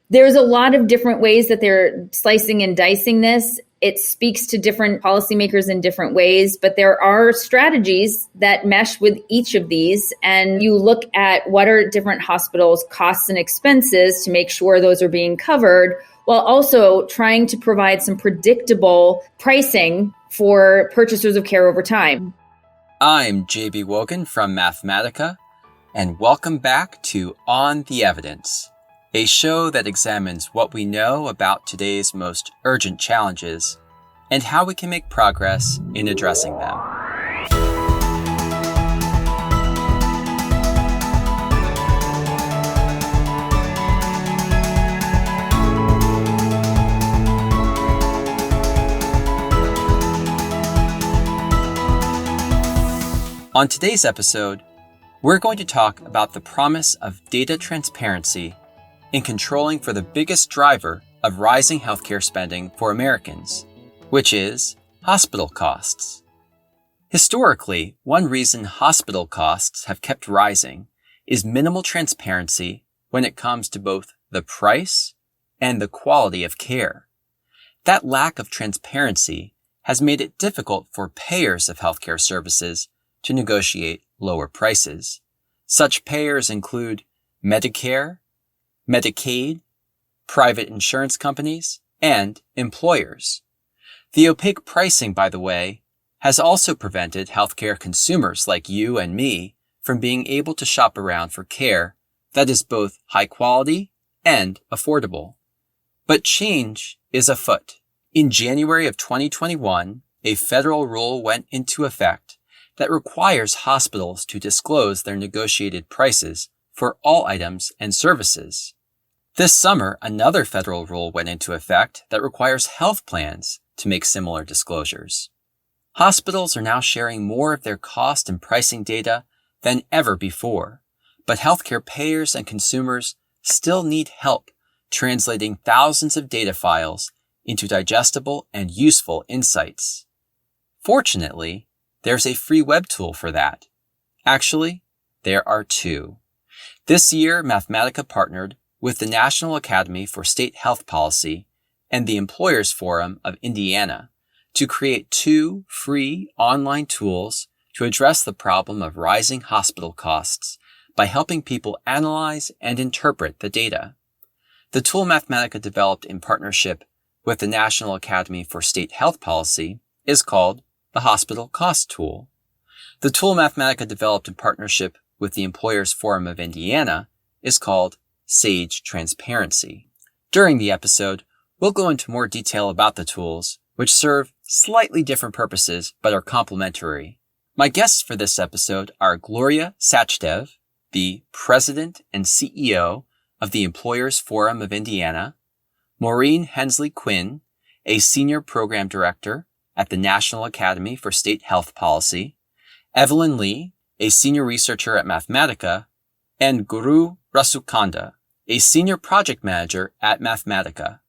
There's a lot of different ways that they're slicing and dicing this. It speaks to different policymakers in different ways, but there are strategies that mesh with each of these. And you look at what are different hospitals' costs and expenses to make sure those are being covered, while also trying to provide some predictable pricing for purchasers of care over time. I'm JB Wogan from Mathematica, and welcome back to On the Evidence, a show that examines what we know about today's most urgent challenges and how we can make progress in addressing them. On today's episode, we're going to talk about the promise of data transparency in controlling for the biggest driver of rising healthcare spending for Americans, which is hospital costs. Historically, one reason hospital costs have kept rising is minimal transparency when it comes to both the price and the quality of care. That lack of transparency has made it difficult for payers of healthcare services to negotiate lower prices. Such payers include Medicare, Medicaid, private insurance companies, and employers. The opaque pricing, by the way, has also prevented healthcare consumers like you and me from being able to shop around for care that is both high quality and affordable. But change is afoot. In January of 2021, a federal rule went into effect that requires hospitals to disclose their negotiated prices for all items and services. This summer, another federal rule went into effect that requires health plans to make similar disclosures. Hospitals are now sharing more of their cost and pricing data than ever before, but healthcare payers and consumers still need help translating thousands of data files into digestible and useful insights. Fortunately, there's a free web tool for that. Actually, there are two. This year, Mathematica partnered with the National Academy for State Health Policy and the Employers Forum of Indiana to create two free online tools to address the problem of rising hospital costs by helping people analyze and interpret the data. The tool Mathematica developed in partnership with the National Academy for State Health Policy is called the Hospital Cost Tool. The tool Mathematica developed in partnership with the Employers Forum of Indiana is called Sage Transparency. During the episode, we'll go into more detail about the tools, which serve slightly different purposes but are complementary. My guests for this episode are Gloria Sachdev, the President and CEO of the Employers Forum of Indiana, Maureen Hensley-Quinn, a Senior Program Director at the National Academy for State Health Policy, Evelyn Li, a Senior Researcher at Mathematica, and Guru Rasukonda, a Senior Project Manager at Mathematica.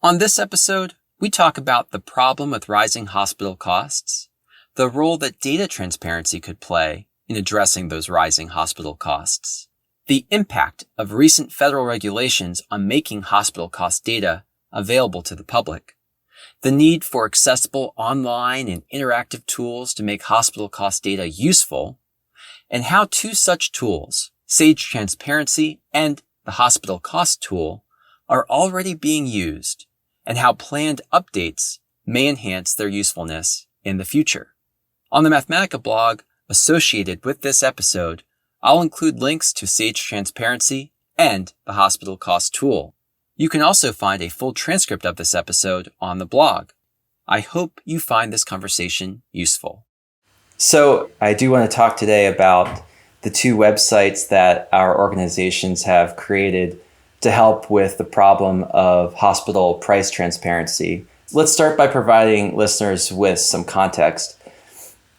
On this episode, we talk about the problem with rising hospital costs, the role that data transparency could play in addressing those rising hospital costs, the impact of recent federal regulations on making hospital cost data available to the public, the need for accessible online and interactive tools to make hospital cost data useful, and how two such tools, Sage Transparency and the Hospital Cost Tool, are already being used, and how planned updates may enhance their usefulness in the future. On the Mathematica blog associated with this episode, I'll include links to Sage Transparency and the Hospital Cost Tool. You can also find a full transcript of this episode on the blog. I hope you find this conversation useful. So I do want to talk today about the two websites that our organizations have created to help with the problem of hospital price transparency. Let's start by providing listeners with some context.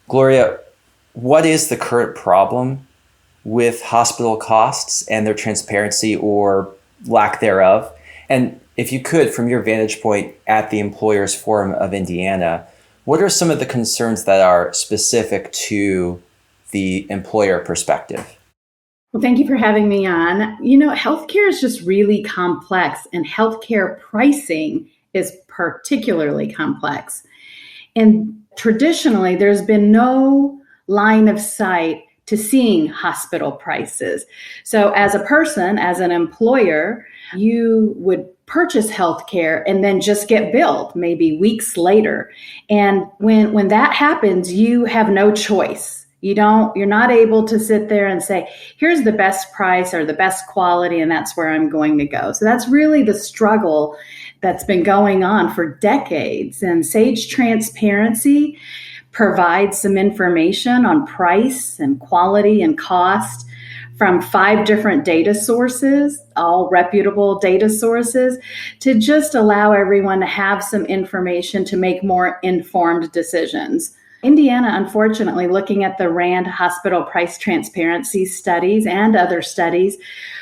Gloria, what is the current problem with hospital costs and their transparency or lack thereof? And if you could, from your vantage point at the Employers Forum of Indiana, what are some of the concerns that are specific to the employer perspective? Well, thank you for having me on. Healthcare is just really complex, and healthcare pricing is particularly complex. And traditionally, there's been no line of sight to seeing hospital prices. So as a person, as an employer, you would purchase healthcare and then just get billed maybe weeks later. And when that happens, you have no choice. You're not able to sit there and say, here's the best price or the best quality, and that's where I'm going to go. So that's really the struggle that's been going on for decades. And Sage Transparency provides some information on price and quality and cost from 5 different data sources, all reputable data sources, to just allow everyone to have some information to make more informed decisions. Indiana, unfortunately, looking at the RAND hospital price transparency studies and other studies,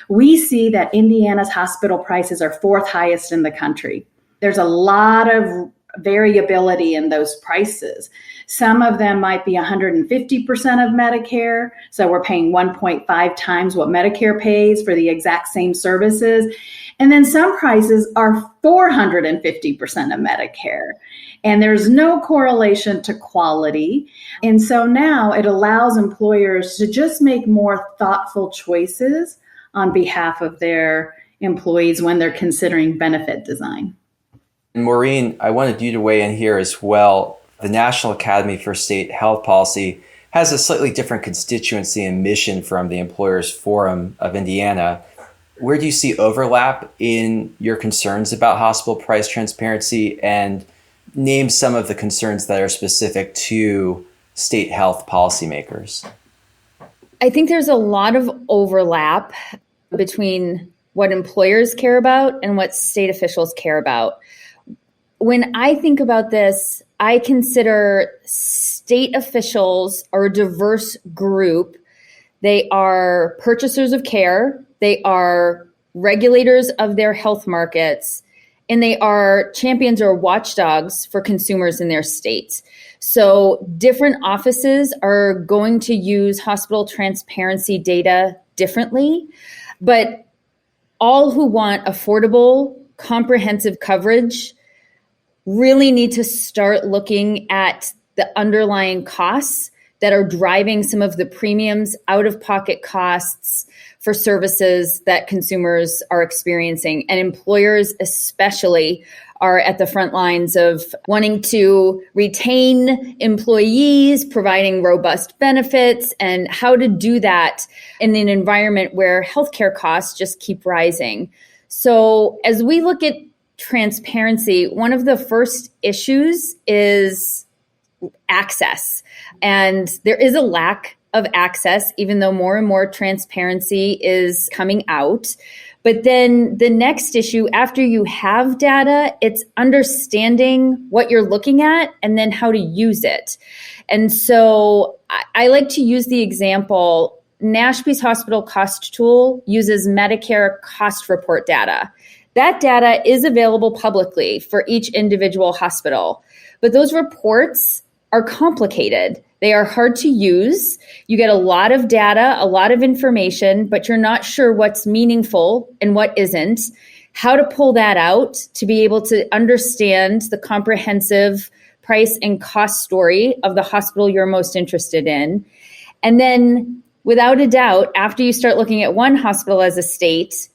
we see that Indiana's hospital prices are 4th highest in the country. There's a lot of variability in those prices. Some of them might be 150% of Medicare, so we're paying 1.5 times what Medicare pays for the exact same services. And then some prices are 450% of Medicare. And there's no correlation to quality. And so now it allows employers to just make more thoughtful choices on behalf of their employees when they're considering benefit design. Maureen, I wanted you to weigh in here as well. The National Academy for State Health Policy has a slightly different constituency and mission from the Employers Forum of Indiana. Where do you see overlap in your concerns about hospital price transparency, and name some of the concerns that are specific to state health policymakers? I think there's a lot of overlap between what employers care about and what state officials care about. When I think about this, I consider state officials are a diverse group. They are purchasers of care, they are regulators of their health markets, and they are champions or watchdogs for consumers in their states. So different offices are going to use hospital transparency data differently, but all who want affordable, comprehensive coverage really need to start looking at the underlying costs that are driving some of the premiums, out-of-pocket costs for services that consumers are experiencing. And employers especially are at the front lines of wanting to retain employees, providing robust benefits, and how to do that in an environment where healthcare costs just keep rising. So as we look at transparency, one of the first issues is access. And there is a lack of access, even though more and more transparency is coming out. But then the next issue, after you have data, it's understanding what you're looking at and then how to use it. And so I like to use the example, Nashby's hospital cost tool uses Medicare cost report data. That data is available publicly for each individual hospital, but those reports are complicated. They are hard to use. You get a lot of data, a lot of information, but you're not sure what's meaningful and what isn't. How to pull that out to be able to understand the comprehensive price and cost story of the hospital you're most interested in. And then, without a doubt, after you start looking at one hospital as a state,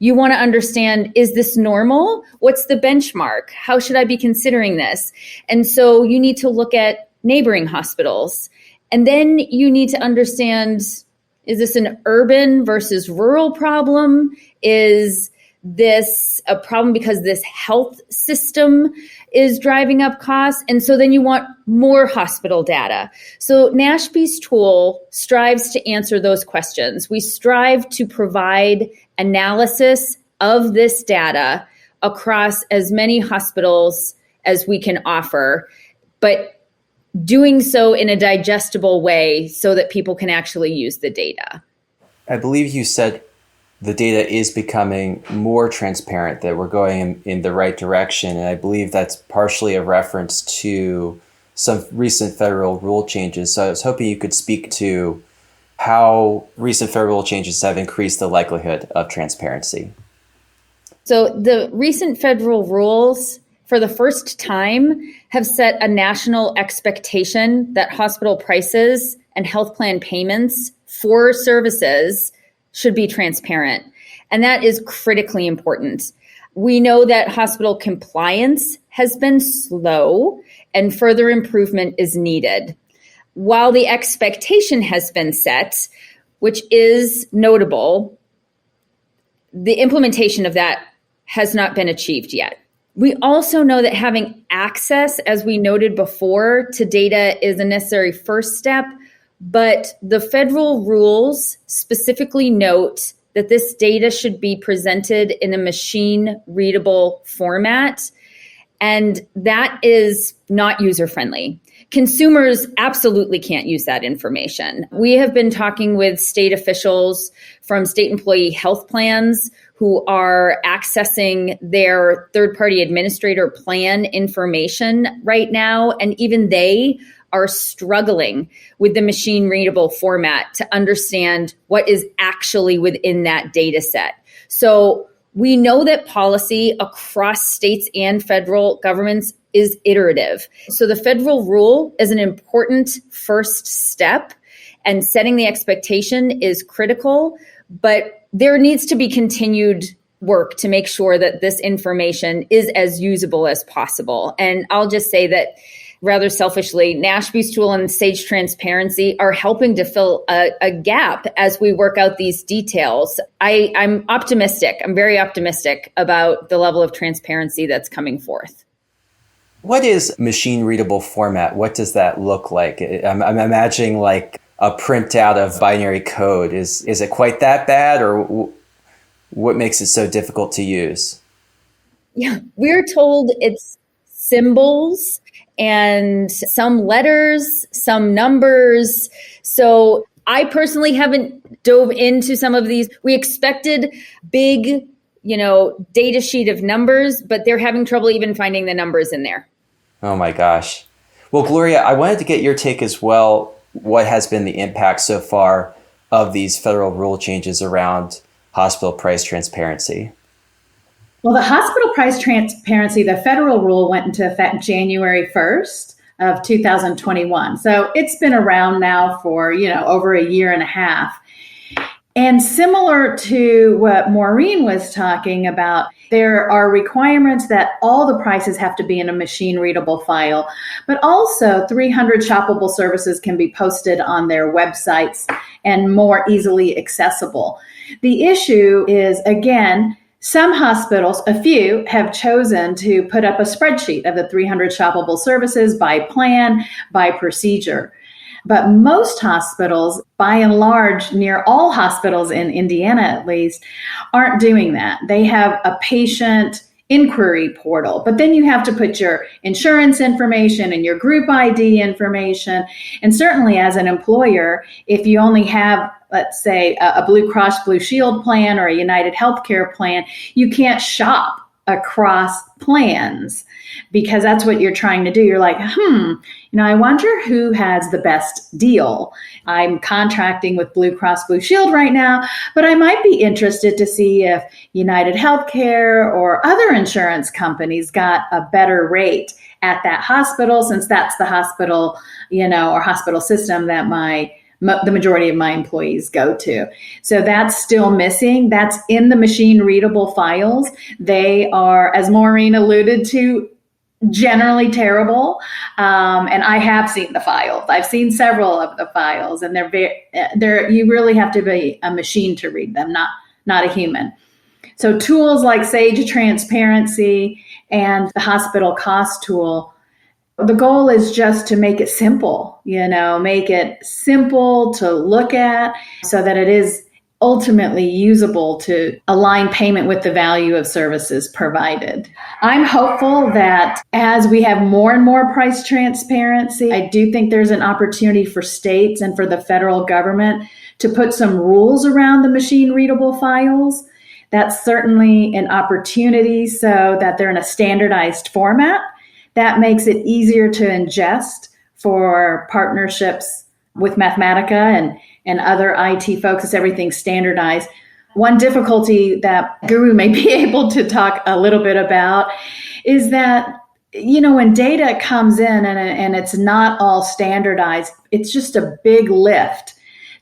you want to understand, is this normal? What's the benchmark? How should I be considering this? And so you need to look at neighboring hospitals. And then you need to understand, is this an urban versus rural problem? Is this a problem because this health system is driving up costs? And so then you want more hospital data. So Nashby's tool strives to answer those questions. We strive to provide analysis of this data across as many hospitals as we can offer, but doing so in a digestible way so that people can actually use the data. I believe you said the data is becoming more transparent, that we're going in the right direction. And I believe that's partially a reference to some recent federal rule changes. So I was hoping you could speak to how recent federal changes have increased the likelihood of transparency. So the recent federal rules, for the first time, have set a national expectation that hospital prices and health plan payments for services should be transparent. And that is critically important. We know that hospital compliance has been slow and further improvement is needed. While the expectation has been set, which is notable, the implementation of that has not been achieved yet. We also know that having access, as we noted before, to data is a necessary first step, but the federal rules specifically note that this data should be presented in a machine-readable format, and that is not user-friendly. Consumers absolutely can't use that information. We have been talking with state officials from state employee health plans who are accessing their third-party administrator plan information right now, and even they are struggling with the machine-readable format to understand what is actually within that data set. So we know that policy across states and federal governments is iterative. So the federal rule is an important first step, and setting the expectation is critical, but there needs to be continued work to make sure that this information is as usable as possible. And I'll just say that rather selfishly, NASHB's tool and Sage Transparency are helping to fill a gap as we work out these details. I'm optimistic. I'm very optimistic about the level of transparency that's coming forth. What is machine-readable format? What does that look like? I'm imagining like a printout of binary code. Is it quite that bad, or what makes it so difficult to use? Yeah, we're told it's symbols and some letters, some numbers. So I personally haven't dove into some of these. We expected big, data sheet of numbers, but they're having trouble even finding the numbers in there. Oh my gosh. Well, Gloria, I wanted to get your take as well. What has been the impact so far of these federal rule changes around hospital price transparency? Well, the hospital price transparency, the federal rule went into effect January 1st of 2021. So it's been around now for, over a year and a half. And similar to what Maureen was talking about, there are requirements that all the prices have to be in a machine-readable file, but also 300 shoppable services can be posted on their websites and more easily accessible. The issue is, again, some hospitals, a few, have chosen to put up a spreadsheet of the 300 shoppable services by plan, by procedure. But most hospitals, by and large, near all hospitals in Indiana at least, aren't doing that. They have a patient inquiry portal, but then you have to put your insurance information and your group ID information. And certainly as an employer, if you only have, let's say, a Blue Cross Blue Shield plan or a United Healthcare plan, you can't shop across plans because that's what you're trying to do. You're like, I wonder who has the best deal. I'm contracting with Blue Cross Blue Shield right now, but I might be interested to see if United Healthcare or other insurance companies got a better rate at that hospital, since that's the hospital, or hospital system that the majority of my employees go to. So that's still missing. That's in the machine readable files. They are, as Maureen alluded to, generally terrible. And I have seen the files. I've seen several of the files, and they're you really have to be a machine to read them, not a human. So tools like Sage Transparency and the hospital cost tool, the goal is just to make it simple, make it simple to look at so that it is ultimately usable to align payment with the value of services provided. I'm hopeful that as we have more and more price transparency, I do think there's an opportunity for states and for the federal government to put some rules around the machine readable files. That's certainly an opportunity so that they're in a standardized format. That makes it easier to ingest for partnerships with Mathematica and other IT folks, it's everything standardized. One difficulty that Guru may be able to talk a little bit about is that, when data comes in and it's not all standardized, it's just a big lift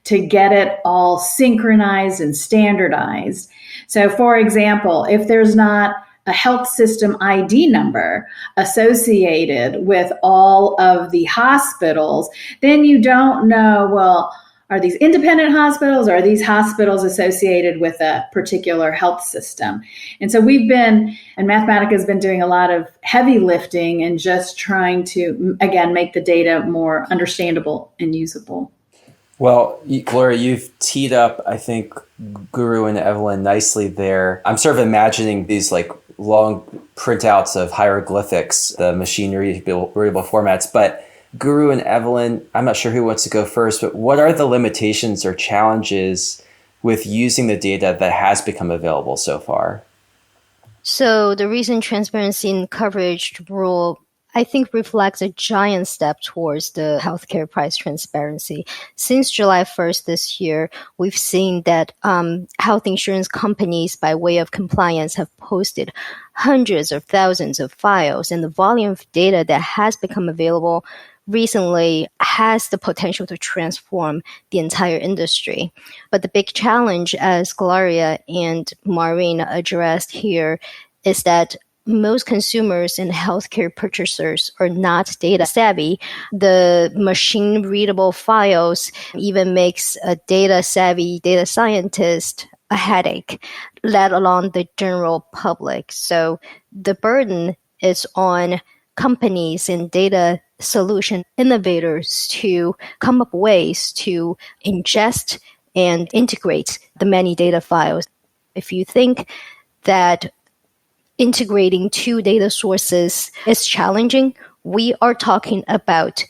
to get it all synchronized and standardized. So, for example, if there's not a health system ID number associated with all of the hospitals, then you don't know, well, are these independent hospitals, or are these hospitals associated with a particular health system? And so and Mathematica has been doing a lot of heavy lifting and just trying to, again, make the data more understandable and usable. Well, Gloria, you've teed up, I think, Guru and Evelyn nicely there. I'm sort of imagining these like long printouts of hieroglyphics, the machine readable formats, but Guru and Evelyn, I'm not sure who wants to go first, but what are the limitations or challenges with using the data that has become available so far? So the recent transparency and coverage rule, I think, reflects a giant step towards the healthcare price transparency. Since July 1st this year, we've seen that health insurance companies, by way of compliance, have posted hundreds of thousands of files, and the volume of data that has become available recently has the potential to transform the entire industry. But the big challenge, as Gloria and Maureen addressed here, is that most consumers and healthcare purchasers are not data savvy. The machine readable files even makes a data savvy data scientist a headache, let alone the general public. So the burden is on companies and data solution innovators to come up with ways to ingest and integrate the many data files. If you think that integrating two data sources is challenging, we are talking about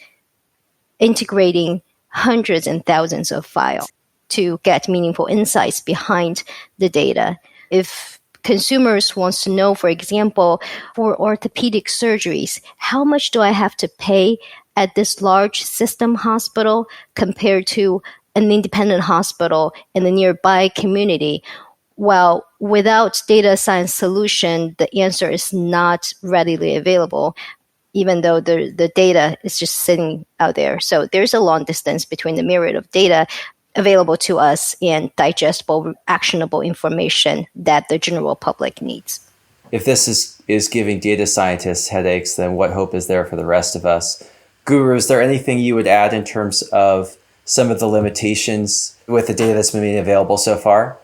integrating hundreds and thousands of files to get meaningful insights behind the data. If consumers wants to know, for example, for orthopedic surgeries, how much do I have to pay at this large system hospital compared to an independent hospital in the nearby community? Well, without data science solution, the answer is not readily available, even though the data is just sitting out there. So there's a long distance between the myriad of data available to us and digestible, actionable information that the general public needs. If this is giving data scientists headaches, then what hope is there for the rest of us? Guru, is there anything you would add in terms of some of the limitations with the data that's been made available so far?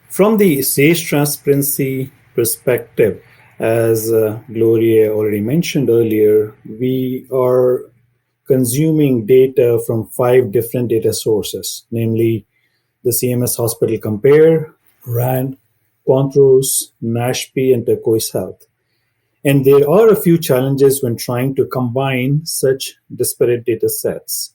From the SAGE transparency perspective, as Gloria already mentioned earlier, we are consuming data from 5 different data sources, namely the CMS Hospital Compare, RAND, Quantros, NASHP, and Turquoise Health. And there are a few challenges when trying to combine such disparate data sets.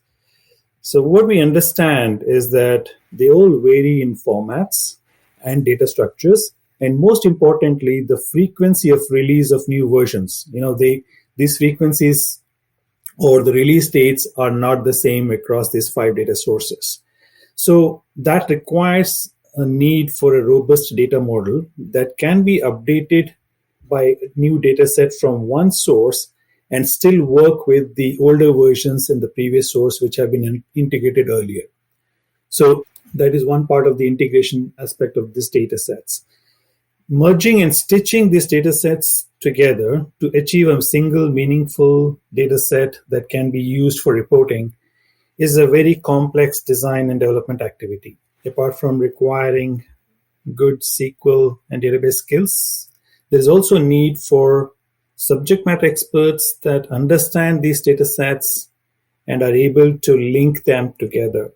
So what we understand is that they all vary in formats and data structures, and most importantly, the frequency of release of new versions. These frequencies or the release dates are not the same across these 5 data sources. So that requires a need for a robust data model that can be updated by a new data set from one source and still work with the older versions in the previous source which have been integrated earlier. So that is one part of the integration aspect of these data sets. Merging and stitching these data sets together to achieve a single meaningful data set that can be used for reporting is a very complex design and development activity. Apart from requiring good SQL and database skills, there's also a need for subject matter experts that understand these data sets and are able to link them together.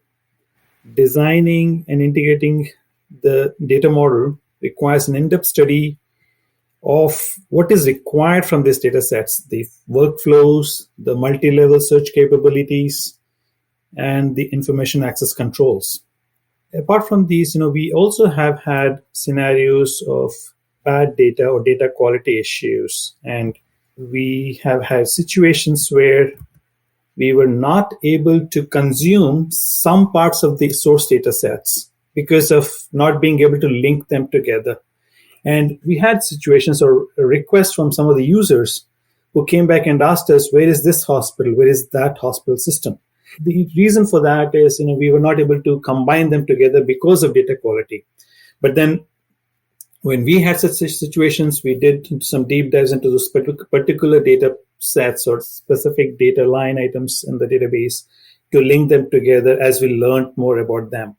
Designing and integrating the data model requires an in-depth study of what is required from these data sets, the workflows, the multi-level search capabilities, and the information access controls. Apart from these, we also have had scenarios of bad data or data quality issues, and we have had situations where we were not able to consume some parts of the source data sets because of not being able to link them together. And we had situations or requests from some of the users who came back and asked us, where is this hospital? Where is that hospital system? The reason for that is, we were not able to combine them together because of data quality. But then when we had such situations, we did some deep dives into those particular data sets or specific data line items in the database to link them together as we learned more about them.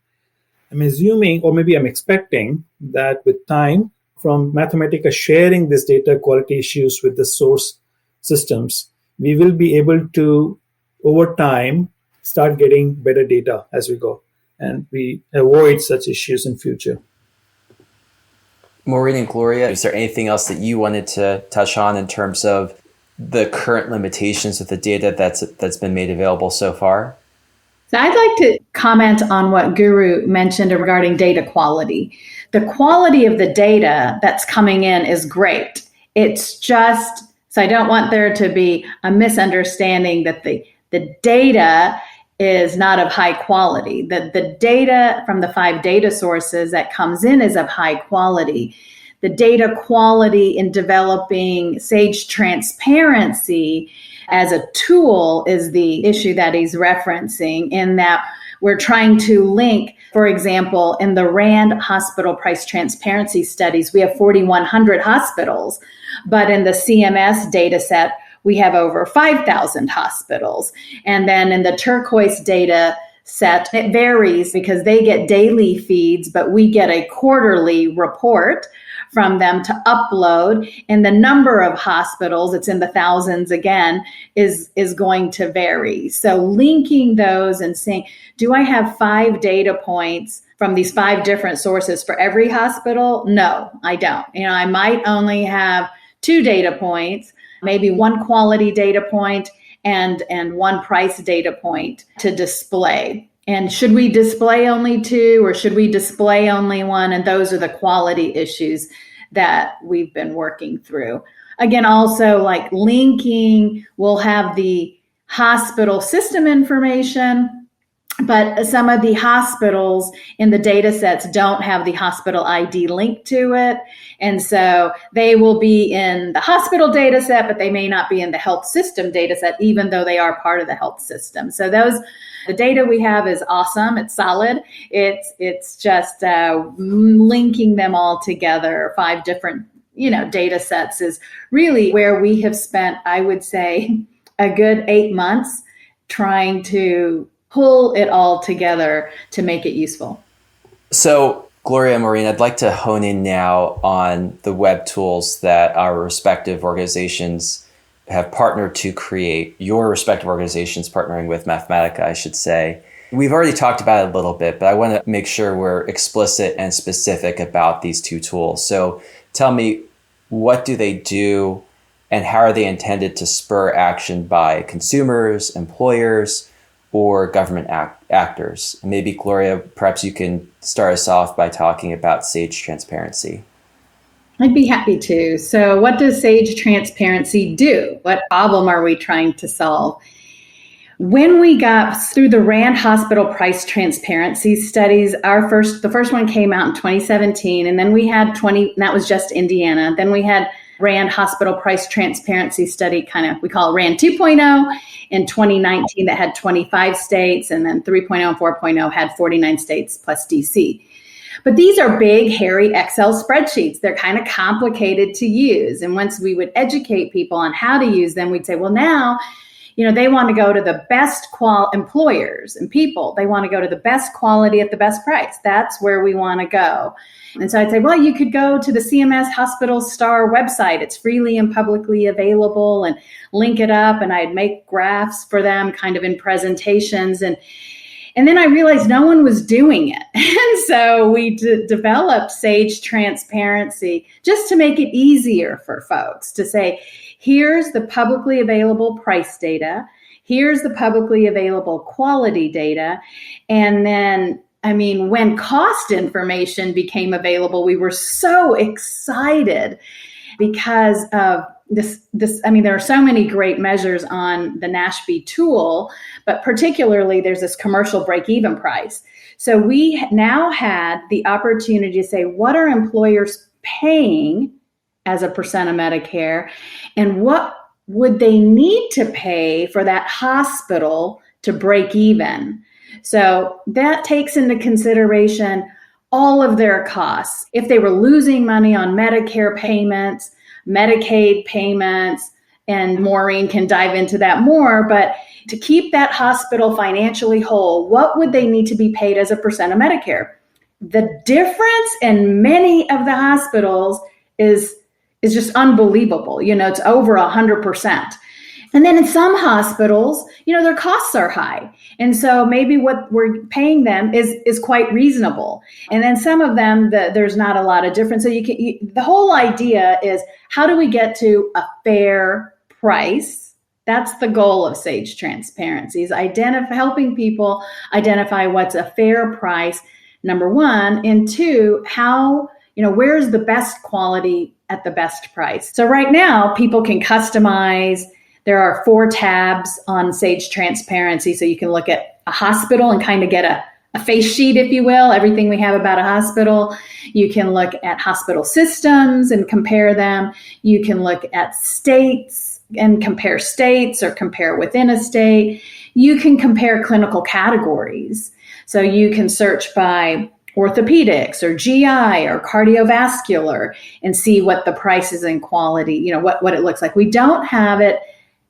I'm assuming, or maybe I'm expecting, that with time, from Mathematica sharing this data quality issues with the source systems, we will be able to, over time, start getting better data as we go, and we avoid such issues in future. Maureen and Gloria, is there anything else that you wanted to touch on in terms of the current limitations of the data that's been made available so far? So I'd like to comment on what Guru mentioned regarding data quality. The quality of the data that's coming in is great. It's just, so I don't want there to be a misunderstanding that the data is not of high quality. The data from the 5 data sources that comes in is of high quality. The data quality in developing Sage Transparency as a tool is the issue that he's referencing, in that we're trying to link, for example, in the RAND hospital price transparency studies, we have 4,100 hospitals, but in the CMS data set, we have over 5,000 hospitals. And then in the turquoise data set, it varies because they get daily feeds, but we get a quarterly report from them to upload. And the number of hospitals, it's in the thousands again, is going to vary. So linking those and saying, do I have 5 data points from these 5 different sources for every hospital? No, I don't. I might only have 2 data points, maybe 1 quality data point and 1 price data point to display. And should we display only 2 or should we display only 1? And those are the quality issues that we've been working through. Again, also like linking, we'll have the hospital system information, but some of the hospitals in the data sets don't have the hospital ID linked to it. And so they will be in the hospital data set, but they may not be in the health system data set, even though they are part of the health system. So the data we have is awesome. It's solid. It's just linking them all together. 5 different, data sets is really where we have spent, I would say, a good 8 months trying to pull it all together to make it useful. So, Gloria and Maureen, I'd like to hone in now on the web tools that our respective organizations have partnered to create, your respective organizations partnering with Mathematica, I should say. We've already talked about it a little bit, but I want to make sure we're explicit and specific about these 2 tools. So tell me, what do they do and how are they intended to spur action by consumers, employers, or government actors? Maybe, Gloria, perhaps you can start us off by talking about Sage Transparency. I'd be happy to. So what does Sage Transparency do? What problem are we trying to solve? When we got through the RAND hospital price transparency studies, the first one came out in 2017, and then we had 20, and that was just Indiana. Then we had RAND hospital price transparency study, we call it RAND 2.0 in 2019, that had 25 states, and then 3.0 and 4.0 had 49 states plus DC. But these are big, hairy Excel spreadsheets. They're kind of complicated to use. And once we would educate people on how to use them, we'd say, well, now, they want to go to the best employers and people. They want to go to the best quality at the best price. That's where we want to go. And so I'd say, well, you could go to the CMS Hospital Star website. It's freely and publicly available, and link it up. And I'd make graphs for them kind of in presentations. And then I realized no one was doing it. And so we developed Sage Transparency just to make it easier for folks to say, here's the publicly available price data. Here's the publicly available quality data. And then I mean, when cost information became available, we were so excited because of this, I mean, there are so many great measures on the NASHB tool, but particularly there's this commercial break-even price. So we now had the opportunity to say, what are employers paying as a percent of Medicare, and what would they need to pay for that hospital to break even? So that takes into consideration all of their costs. If they were losing money on Medicare payments, Medicaid payments, and Maureen can dive into that more, but to keep that hospital financially whole, what would they need to be paid as a percent of Medicare? The difference in many of the hospitals is just unbelievable. It's over 100%. And then in some hospitals, their costs are high. And so maybe what we're paying them is quite reasonable. And then some of them, there's not a lot of difference. So the whole idea is, how do we get to a fair price? That's the goal of Sage Transparency, is helping people identify what's a fair price, number one, and two, how, where's the best quality at the best price. So right now, people can customize. There are 4 tabs on Sage Transparency, so you can look at a hospital and kind of get a face sheet, if you will, everything we have about a hospital. You can look at hospital systems and compare them. You can look at states and compare states, or compare within a state. You can compare clinical categories. So you can search by orthopedics or GI or cardiovascular and see what the prices and quality, what it looks like. We don't have it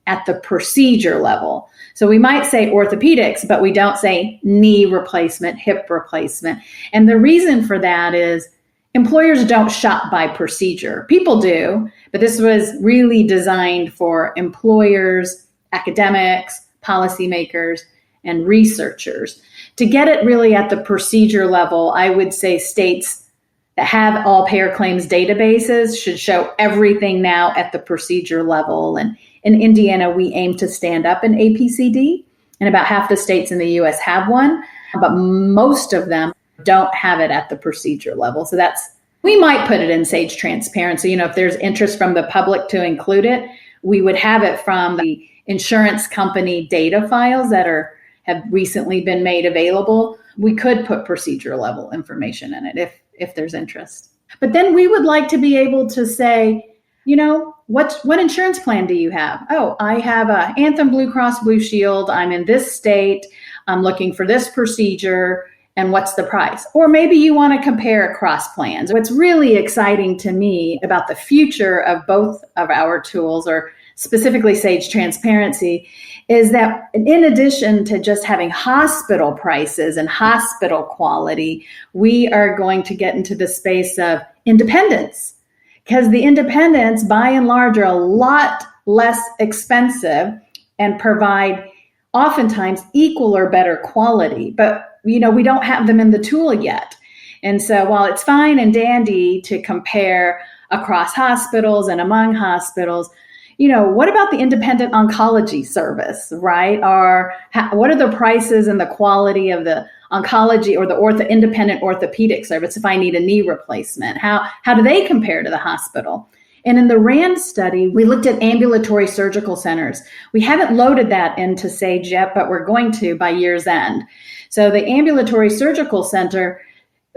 at the procedure level. So we might say orthopedics, but we don't say knee replacement, hip replacement. And the reason for that is employers don't shop by procedure. People do, but this was really designed for employers, academics, policymakers, and researchers. To get it really at the procedure level, I would say states that have all payer claims databases should show everything now at the procedure level. And in Indiana, we aim to stand up an APCD, and about half the states in the US have one, but most of them don't have it at the procedure level. So we might put it in Sage Transparency. If there's interest from the public to include it, we would have it from the insurance company data files that have recently been made available. We could put procedure level information in it if there's interest. But then we would like to be able to say, what insurance plan do you have? Oh, I have a Anthem Blue Cross Blue Shield. I'm in this state. I'm looking for this procedure. And what's the price? Or maybe you want to compare across plans. What's really exciting to me about the future of both of our tools, or specifically Sage Transparency, is that in addition to just having hospital prices and hospital quality, we are going to get into the space of independents, because the independents, by and large, are a lot less expensive and provide oftentimes equal or better quality. But, we don't have them in the tool yet. And so while it's fine and dandy to compare across hospitals and among hospitals, what about the independent oncology service, right? Or what are the prices and the quality of the oncology or the independent orthopedic service if I need a knee replacement? How do they compare to the hospital? And in the RAND study, we looked at ambulatory surgical centers. We haven't loaded that into Sage yet, but we're going to by year's end. So the ambulatory surgical center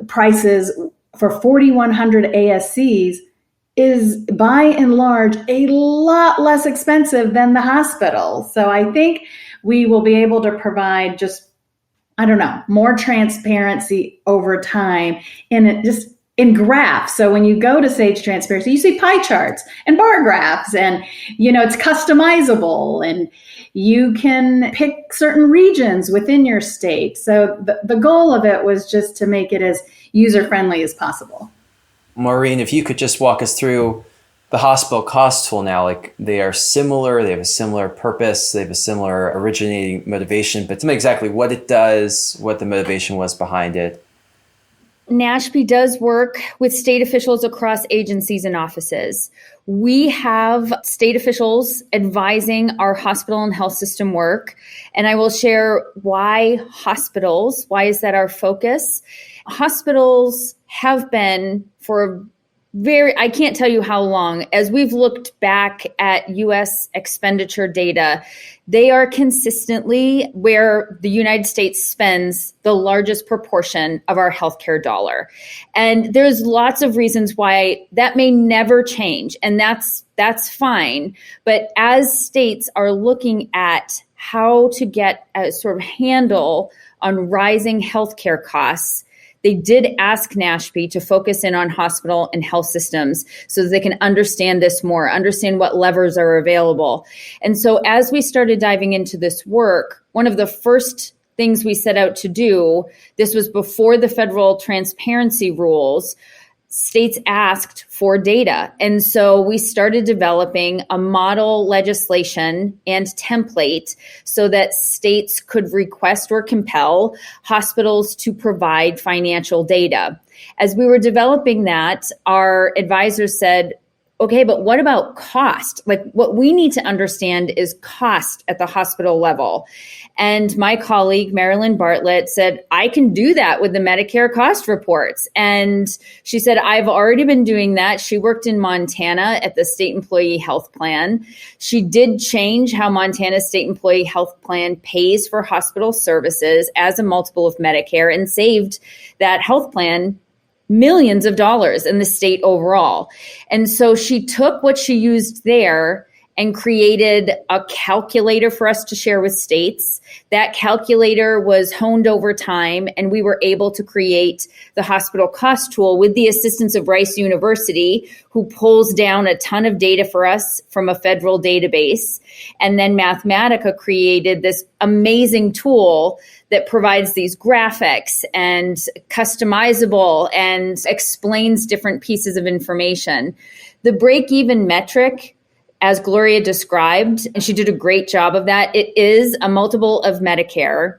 prices for 4,100 ASCs is by and large a lot less expensive than the hospital. So I think we will be able to provide more transparency over time in graphs. So when you go to Sage Transparency, you see pie charts and bar graphs, and it's customizable, and you can pick certain regions within your state. So the goal of it was just to make it as user-friendly as possible. Maureen, if you could just walk us through the hospital cost tool now, like they are similar, they have a similar purpose, they have a similar originating motivation, but tell me exactly what it does, what the motivation was behind it. NASHP does work with state officials across agencies and offices. We have state officials advising our hospital and health system work, and I will share why hospitals, why is that our focus? Hospitals have been for I can't tell you how long, as we've looked back at U.S. expenditure data, they are consistently where the United States spends the largest proportion of our healthcare dollar. And there's lots of reasons why that may never change, and that's fine. But as states are looking at how to get a sort of handle on rising healthcare costs, they did ask NASHP to focus in on hospital and health systems so that they can understand this more, understand what levers are available. And so as we started diving into this work, one of the first things we set out to do, this was before the federal transparency rules, states asked for data. And so we started developing a model legislation and template so that states could request or compel hospitals to provide financial data. As we were developing that, our advisors said, okay, but what about cost? Like, what we need to understand is cost at the hospital level. And my colleague, Marilyn Bartlett, said, I can do that with the Medicare cost reports. And she said, I've already been doing that. She worked in Montana at the State Employee Health Plan. She did change how Montana's State Employee Health Plan pays for hospital services as a multiple of Medicare and saved that health plan millions of dollars in the state overall. And so she took what she used there and created a calculator for us to share with states. That calculator was honed over time, and we were able to create the hospital cost tool with the assistance of Rice University, who pulls down a ton of data for us from a federal database. And then Mathematica created this amazing tool that provides these graphics and customizable and explains different pieces of information. The break-even metric, as Gloria described, and she did a great job of that, it is a multiple of Medicare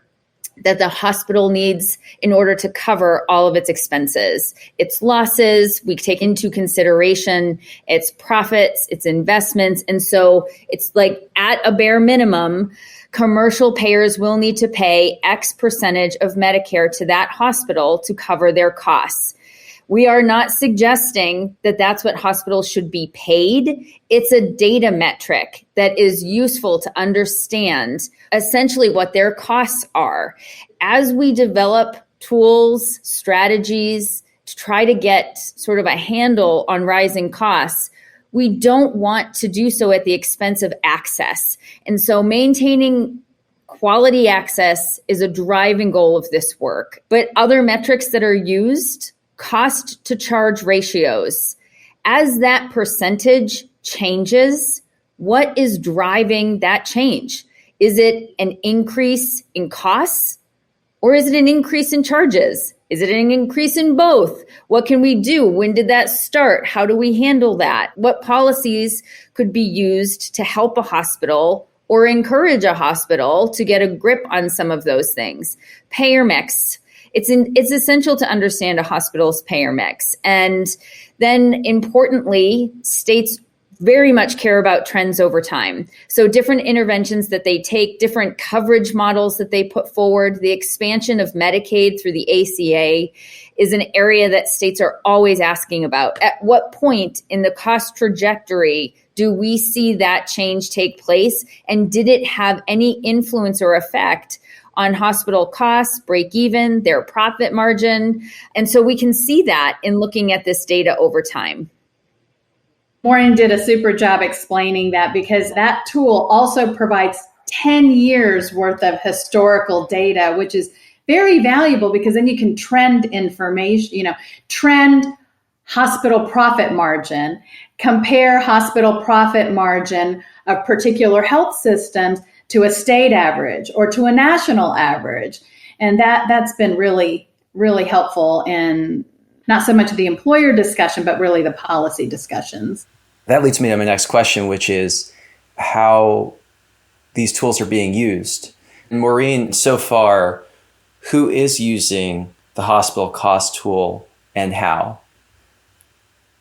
that the hospital needs in order to cover all of its expenses. Its losses, we take into consideration its profits, its investments. And so it's like at a bare minimum, commercial payers will need to pay X percentage of Medicare to that hospital to cover their costs. We are not suggesting that that's what hospitals should be paid. It's a data metric that is useful to understand essentially what their costs are. As we develop tools, strategies to try to get sort of a handle on rising costs, we don't want to do so at the expense of access. And so maintaining quality access is a driving goal of this work. But other metrics that are used, cost to charge ratios. As that percentage changes, what is driving that change? Is it an increase in costs or is it an increase in charges? Is it an increase in both? What can we do? When did that start? How do we handle that? What policies could be used to help a hospital or encourage a hospital to get a grip on some of those things? Payer mix. It's essential to understand a hospital's payer mix. And then importantly, states very much care about trends over time. So different interventions that they take, different coverage models that they put forward, the expansion of Medicaid through the ACA is an area that states are always asking about. At what point in the cost trajectory do we see that change take place? And did it have any influence or effect on hospital costs, break even, their profit margin? And so we can see that in looking at this data over time. Maureen did a super job explaining that, because that tool also provides 10 years worth of historical data, which is very valuable because then you can trend information, trend hospital profit margin, compare hospital profit margin of particular health systems to a state average or to a national average. And that's been really, really helpful in not so much the employer discussion, but really the policy discussions. That leads me to my next question, which is how these tools are being used. And Maureen, so far, who is using the hospital cost tool and how?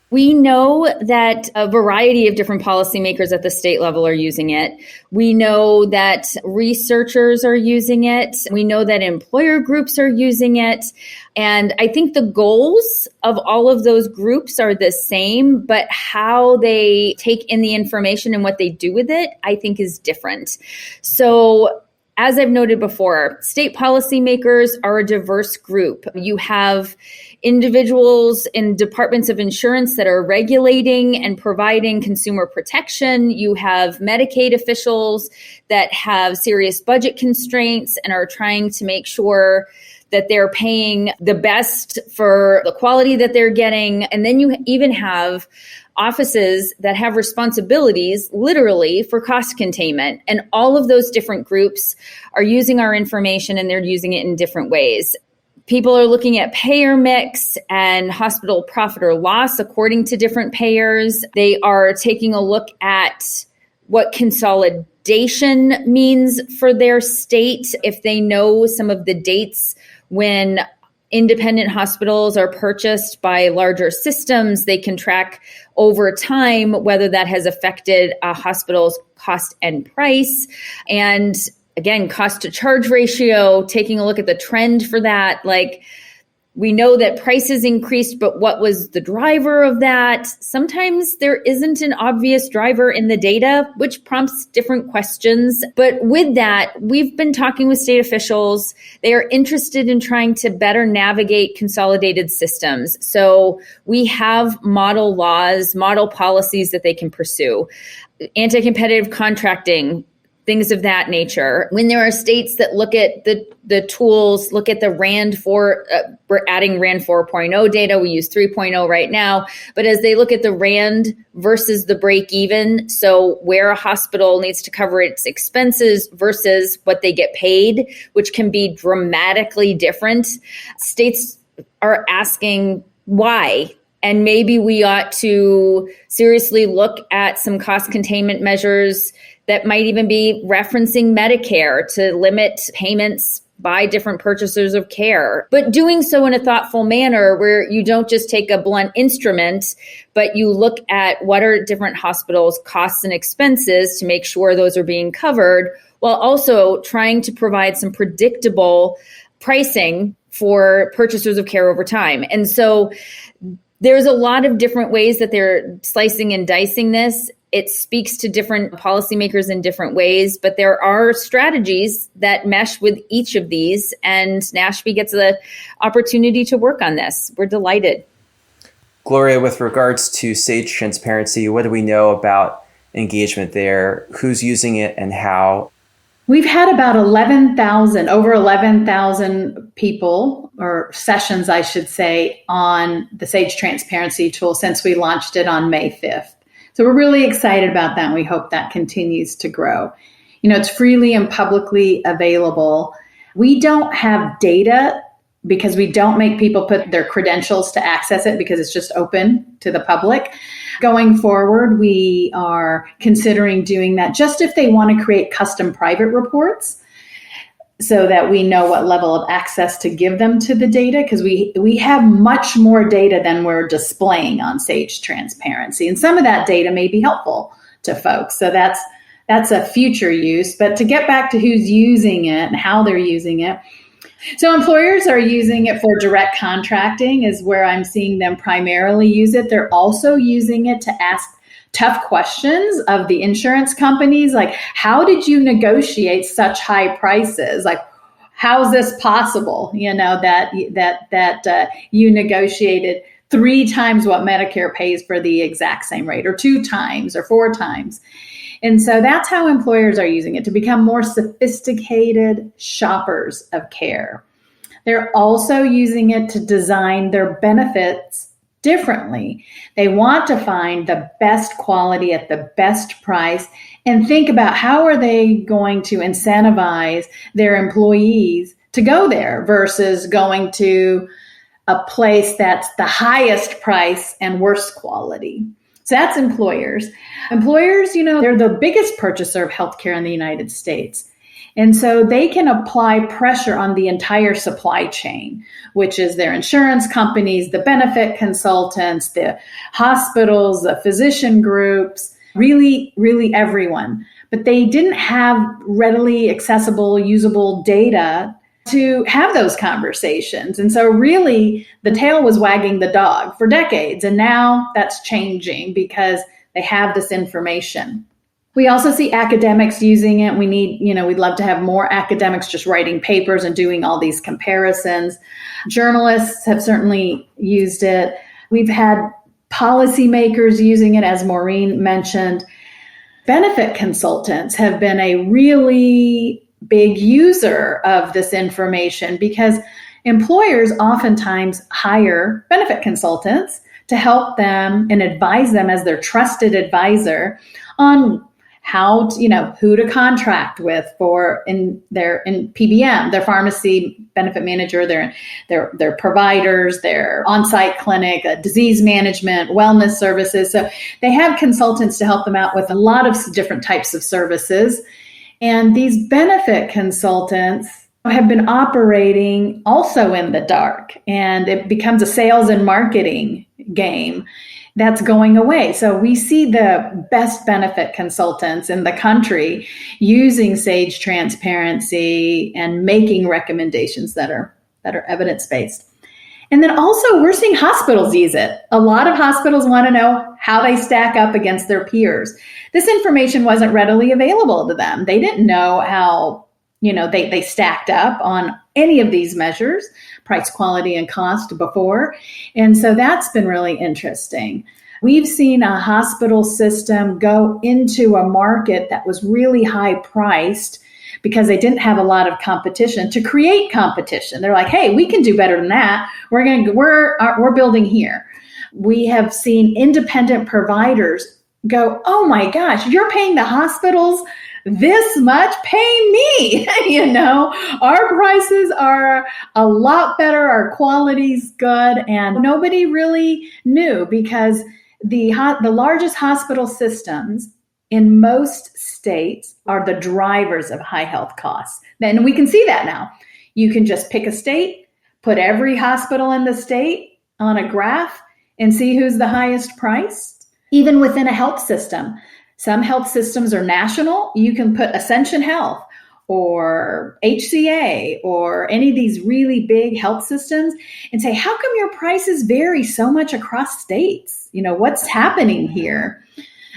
We know that a variety of different policymakers at the state level are using it. We know that researchers are using it. We know that employer groups are using it. And I think the goals of all of those groups are the same, but how they take in the information and what they do with it, I think is different. So as I've noted before, state policymakers are a diverse group. You have individuals in departments of insurance that are regulating and providing consumer protection. You have Medicaid officials that have serious budget constraints and are trying to make sure that they're paying the best for the quality that they're getting. And then you even have offices that have responsibilities literally for cost containment. And all of those different groups are using our information and they're using it in different ways. People are looking at payer mix and hospital profit or loss according to different payers. They are taking a look at what consolidation means for their state. If they know some of the dates when independent hospitals are purchased by larger systems, they can track over time whether that has affected a hospital's cost and price. And again, cost to charge ratio, taking a look at the trend for that. Like, we know that prices increased, but what was the driver of that? Sometimes there isn't an obvious driver in the data, which prompts different questions. But with that, we've been talking with state officials. They are interested in trying to better navigate consolidated systems. So we have model laws, model policies that they can pursue. Anti-competitive contracting, things of that nature. When there are states that look at the tools, look at the RAND 4, we're adding RAND 4.0 data, we use 3.0 right now, but as they look at the RAND versus the break even, so where a hospital needs to cover its expenses versus what they get paid, which can be dramatically different, states are asking why. And maybe we ought to seriously look at some cost containment measures that might even be referencing Medicare to limit payments by different purchasers of care, but doing so in a thoughtful manner where you don't just take a blunt instrument, but you look at what are different hospitals' costs and expenses to make sure those are being covered, while also trying to provide some predictable pricing for purchasers of care over time. And so there's a lot of different ways that they're slicing and dicing this. It speaks to different policymakers in different ways, but there are strategies that mesh with each of these, and NASHP gets the opportunity to work on this. We're delighted. Gloria, with regards to Sage Transparency, what do we know about engagement there? Who's using it and how? We've had about over 11,000 people, or sessions, I should say, on the Sage Transparency tool since we launched it on May 5th. So we're really excited about that, and we hope that continues to grow. You know, it's freely and publicly available. We don't have data because we don't make people put their credentials to access it because it's just open to the public. Going forward, we are considering doing that just if they want to create custom private reports so that we know what level of access to give them to the data, because we have much more data than we're displaying on Sage Transparency. And some of that data may be helpful to folks. So that's a future use. But to get back to who's using it and how they're using it, so employers are using it for direct contracting is where I'm seeing them primarily use it. They're also using it to ask tough questions of the insurance companies, like, how did you negotiate such high prices? Like, how is this possible? You know, that you negotiated 3 times what Medicare pays for the exact same rate, or 2 times, or 4 times. And so that's how employers are using it, to become more sophisticated shoppers of care. They're also using it to design their benefits differently. They want to find the best quality at the best price and think about how are they going to incentivize their employees to go there versus going to a place that's the highest price and worst quality. So that's employers. Employers, you know, they're the biggest purchaser of healthcare in the United States. And so they can apply pressure on the entire supply chain, which is their insurance companies, the benefit consultants, the hospitals, the physician groups, really, really everyone. But they didn't have readily accessible, usable data to have those conversations. And so really the tail was wagging the dog for decades. And now that's changing because they have this information. We also see academics using it. We'd love to have more academics just writing papers and doing all these comparisons. Journalists have certainly used it. We've had policymakers using it, as Maureen mentioned. Benefit consultants have been a really big user of this information because employers oftentimes hire benefit consultants to help them and advise them as their trusted advisor on how to, who to contract with in PBM, their pharmacy benefit manager, their providers, their on-site clinic, disease management, wellness services. So they have consultants to help them out with a lot of different types of services. And these benefit consultants have been operating also in the dark, and it becomes a sales and marketing game that's going away. So we see the best benefit consultants in the country using Sage Transparency and making recommendations that are evidence-based. And then also we're seeing hospitals use it. A lot of hospitals want to know how they stack up against their peers. This information wasn't readily available to them. They didn't know how, they stacked up on any of these measures, price, quality, and cost before. And so that's been really interesting. We've seen a hospital system go into a market that was really high priced because they didn't have a lot of competition to create competition. They're like, hey, we can do better than that. We're building here. We have seen independent providers go, oh my gosh, you're paying the hospitals this much, pay me. Our prices are a lot better. Our quality's good. And nobody really knew because the largest hospital systems in most states are the drivers of high health costs. Then we can see that now. You can just pick a state, put every hospital in the state on a graph and see who's the highest priced, even within a health system. Some health systems are national. You can put Ascension Health or HCA or any of these really big health systems and say, how come your prices vary so much across states? What's happening here?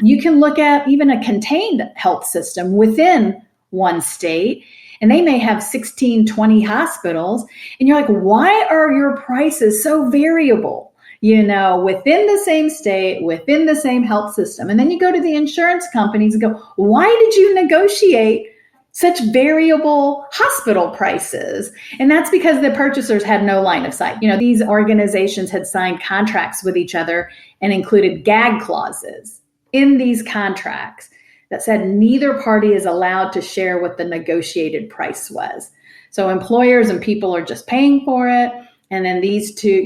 You can look at even a contained health system within one state, and they may have 16, 20 hospitals. And you're like, why are your prices so variable? Within the same state, within the same health system. And then you go to the insurance companies and go, why did you negotiate such variable hospital prices? And that's because the purchasers had no line of sight. These organizations had signed contracts with each other and included gag clauses in these contracts that said neither party is allowed to share what the negotiated price was. So employers and people are just paying for it. And then these two,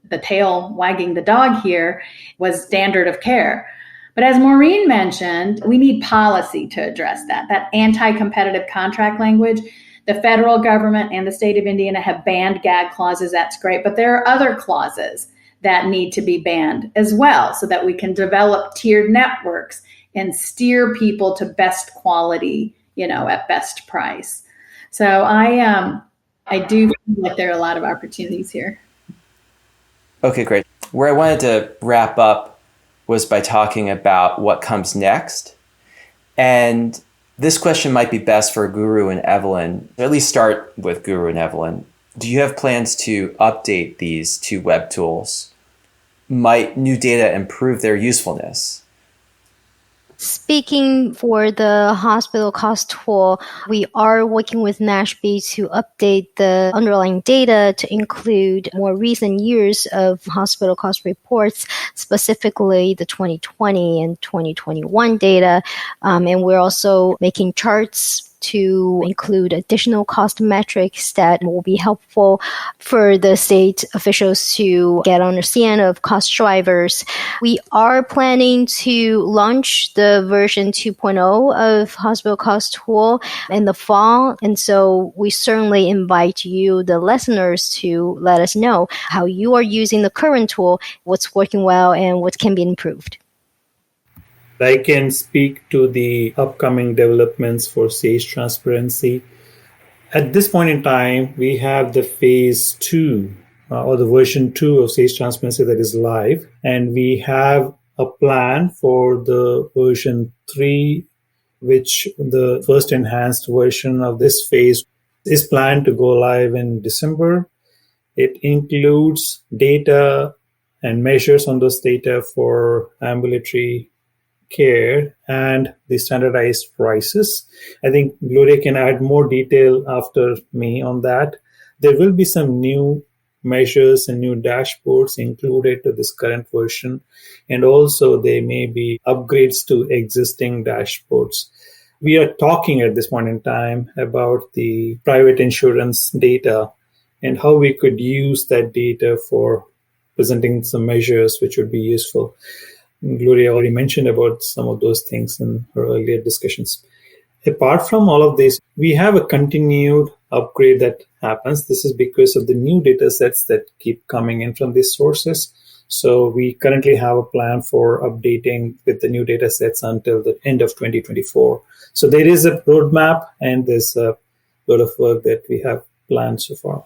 the tail wagging the dog here was standard of care. But as Maureen mentioned, we need policy to address that anti-competitive contract language. The federal government and the state of Indiana have banned gag clauses. That's great. But there are other clauses that need to be banned as well so that we can develop tiered networks and steer people to best quality, at best price. So I do feel like there are a lot of opportunities here. Okay, great. Where I wanted to wrap up was by talking about what comes next. And this question might be best for Guru and Evelyn. At least start with Guru and Evelyn. Do you have plans to update these two web tools? Might new data improve their usefulness? Speaking for the hospital cost tool, we are working with NASHB to update the underlying data to include more recent years of hospital cost reports, specifically the 2020 and 2021 data. And we're also making charts to include additional cost metrics that will be helpful for the state officials to get an understanding of cost drivers. We are planning to launch the version 2.0 of Hospital Cost Tool in the fall. And so we certainly invite you, the listeners, to let us know how you are using the current tool, what's working well, and what can be improved. I can speak to the upcoming developments for SAGE transparency. At this point in time, we have the phase 2 or the version 2 of SAGE transparency that is live, and we have a plan for the version 3, which the first enhanced version of this phase is planned to go live in December. It includes data and measures on those data for ambulatory care and the standardized prices. I think Gloria can add more detail after me on that. There will be some new measures and new dashboards included to this current version, and also there may be upgrades to existing dashboards. We are talking at this point in time about the private insurance data and how we could use that data for presenting some measures which would be useful. Gloria already mentioned about some of those things in her earlier discussions. Apart from all of this, we have a continued upgrade that happens. This is because of the new data sets that keep coming in from these sources. So we currently have a plan for updating with the new data sets until the end of 2024. So there is a roadmap and there's a lot of work that we have planned so far.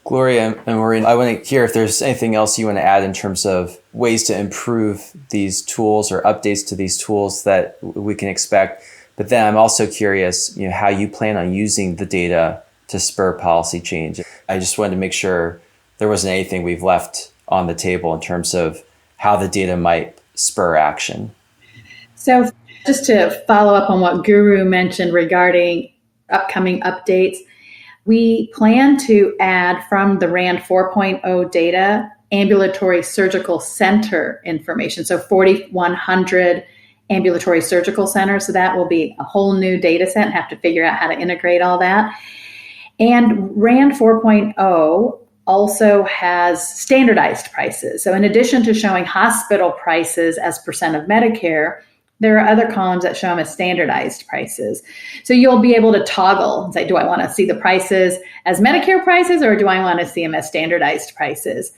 Gloria and Maureen, I want to hear if there's anything else you want to add in terms of ways to improve these tools or updates to these tools that we can expect. But then I'm also curious, how you plan on using the data to spur policy change. I just wanted to make sure there wasn't anything we've left on the table in terms of how the data might spur action. So just to follow up on what Guru mentioned regarding upcoming updates, we plan to add from the RAND 4.0 data ambulatory surgical center information. So 4,100 ambulatory surgical centers. So that will be a whole new data set and have to figure out how to integrate all that. And RAND 4.0 also has standardized prices. So in addition to showing hospital prices as percent of Medicare, there are other columns that show them as standardized prices. So you'll be able to toggle and say, do I want to see the prices as Medicare prices or do I want to see them as standardized prices?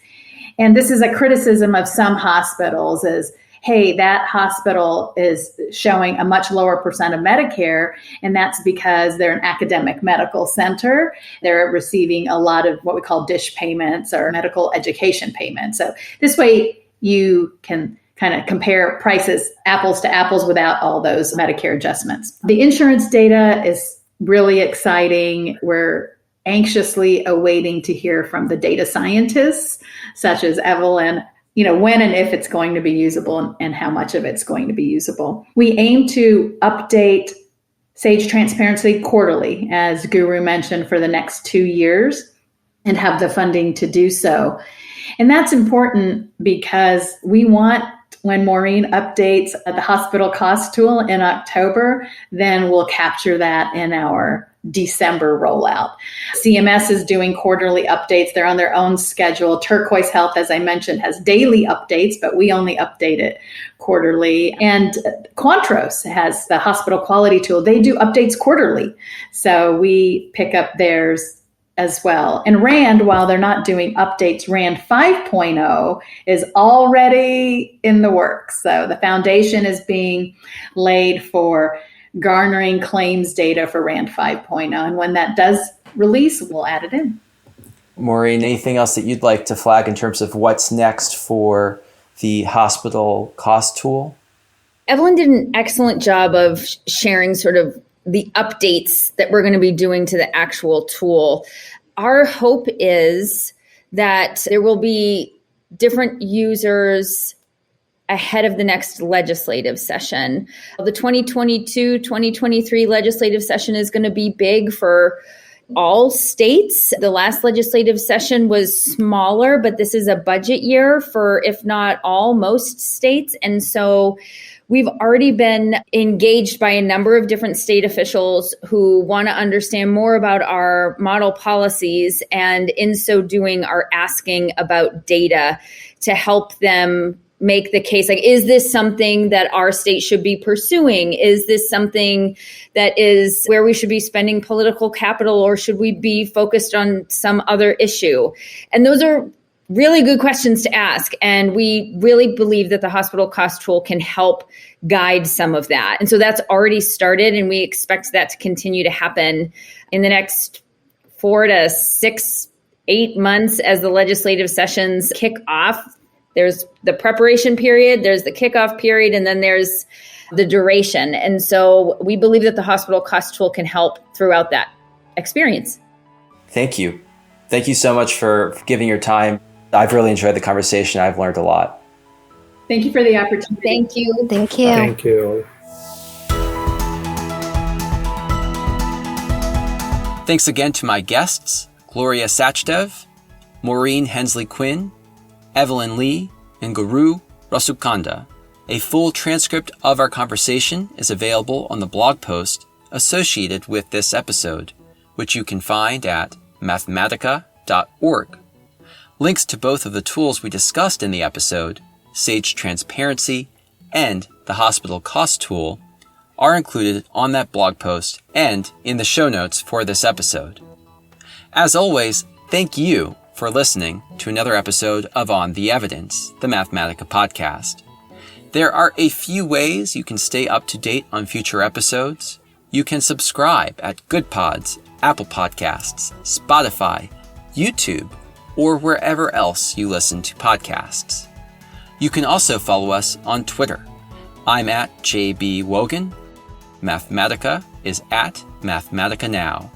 And this is a criticism of some hospitals is, hey, that hospital is showing a much lower percent of Medicare, and that's because they're an academic medical center. They're receiving a lot of what we call DISH payments or medical education payments. So this way you can kind of compare prices apples to apples without all those Medicare adjustments. The insurance data is really exciting. We're anxiously awaiting to hear from the data scientists, such as Evelyn, when and if it's going to be usable and how much of it's going to be usable. We aim to update SAGE transparency quarterly, as Guru mentioned, for the next 2 years and have the funding to do so. And that's important because we want, when Maureen updates the hospital cost tool in October, then we'll capture that in our December rollout. CMS is doing quarterly updates. They're on their own schedule. Turquoise Health, as I mentioned, has daily updates, but we only update it quarterly. And Quantros has the hospital quality tool. They do updates quarterly. So we pick up theirs as well. And RAND, while they're not doing updates, RAND 5.0 is already in the works. So the foundation is being laid for garnering claims data for RAND 5.0. And when that does release, we'll add it in. Maureen, anything else that you'd like to flag in terms of what's next for the hospital cost tool? Evelyn did an excellent job of sharing sort of the updates that we're going to be doing to the actual tool. Our hope is that there will be different users ahead of the next legislative session. The 2022-2023 legislative session is going to be big for all states. The last legislative session was smaller, but this is a budget year for, if not all, most states. And so we've already been engaged by a number of different state officials who want to understand more about our model policies, and in so doing are asking about data to help them make the case. Like, is this something that our state should be pursuing? Is this something that is where we should be spending political capital, or should we be focused on some other issue? And those are really good questions to ask. And we really believe that the hospital cost tool can help guide some of that. And so that's already started, and we expect that to continue to happen in the next 4 to 6, 8 months as the legislative sessions kick off. There's the preparation period, there's the kickoff period, and then there's the duration. And so we believe that the hospital cost tool can help throughout that experience. Thank you. Thank you so much for giving your time. I've really enjoyed the conversation. I've learned a lot. Thank you for the opportunity. Thank you. Thank you. Thank you. Thanks again to my guests, Gloria Sachdev, Maureen Hensley-Quinn, Evelyn Li, and Guru Rasukonda. A full transcript of our conversation is available on the blog post associated with this episode, which you can find at mathematica.org. Links to both of the tools we discussed in the episode, Sage Transparency and the Hospital Cost Tool, are included on that blog post and in the show notes for this episode. As always, thank you for listening to another episode of On the Evidence, the Mathematica podcast. There are a few ways you can stay up to date on future episodes. You can subscribe at GoodPods, Apple Podcasts, Spotify, YouTube, or wherever else you listen to podcasts. You can also follow us on Twitter. I'm at JB Wogan. Mathematica is at Mathematica Now.